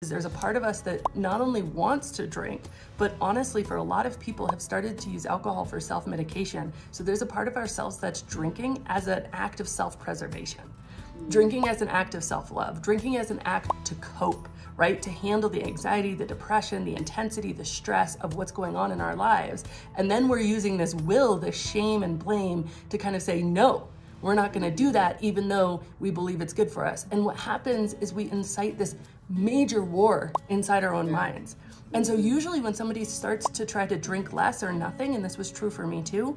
There's a part of us that not only wants to drink, but honestly, for a lot of people have started to use alcohol for self-medication. So there's a part of ourselves that's drinking as an act of self-preservation, drinking as an act of self-love, drinking as an act to cope, right? To handle the anxiety, the depression, the intensity, the stress of what's going on in our lives. And then we're using this will, this shame and blame to kind of say, no, we're not gonna do that even though we believe it's good for us. And what happens is we incite this major war inside our own minds. And so usually when somebody starts to try to drink less or nothing, and this was true for me too,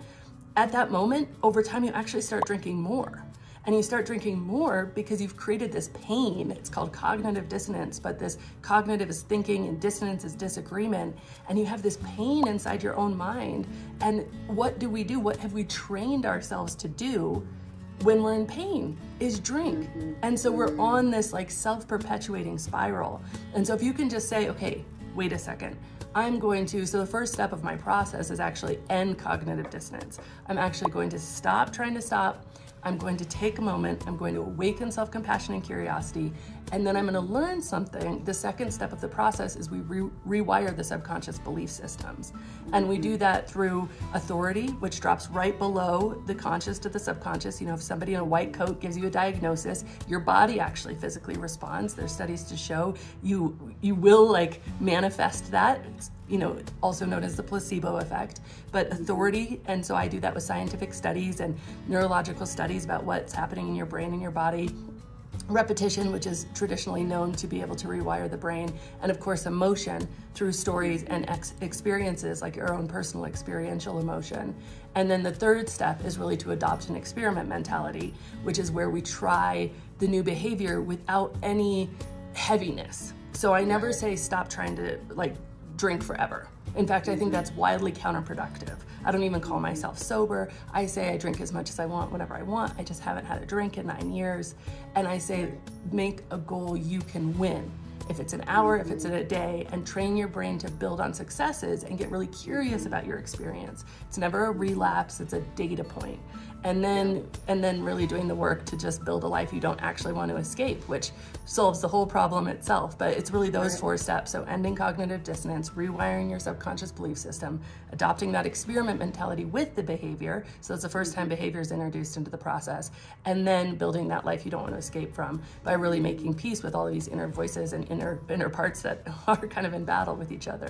at that moment, over time, you actually start drinking more. And you start drinking more because you've created this pain. It's called cognitive dissonance, but this cognitive is thinking and dissonance is disagreement. And you have this pain inside your own mind. And what do? What have we trained ourselves to do when we're in pain is drink. And so we're on this like self-perpetuating spiral. And so if you can just say, okay, wait a second, so the first step of my process is actually end cognitive dissonance. I'm actually going to stop trying to stop. I'm going to take a moment, I'm going to awaken self-compassion and curiosity, and then I'm going to learn something. The second step of the process is we rewire the subconscious belief systems. And we do that through authority, which drops right below the conscious to the subconscious. You know, if somebody in a white coat gives you a diagnosis, your body actually physically responds. There's studies to show you will like manifest that. It's, you know, also known as the placebo effect, but authority. And so I do that with scientific studies and neurological studies about what's happening in your brain and your body. Repetition, which is traditionally known to be able to rewire the brain. And of course, emotion through stories and experiences like your own personal experiential emotion. And then the third step is really to adopt an experiment mentality, which is where we try the new behavior without any heaviness. So I never say stop trying to like drink forever. In fact, I think that's wildly counterproductive. I don't even call myself sober. I say I drink as much as I want, whenever I want. I just haven't had a drink in 9 years. And I say, make a goal you can win. If it's an hour, if it's in a day, and train your brain to build on successes and get really curious about your experience. It's never a relapse, it's a data point. And then really doing the work to just build a life you don't actually want to escape, which solves the whole problem itself. But it's really those 4 steps. So ending cognitive dissonance, rewiring your subconscious belief system, adopting that experiment mentality with the behavior. So that's the first time behavior is introduced into the process. And then building that life you don't want to escape from by really making peace with all these inner voices and inner parts that are kind of in battle with each other.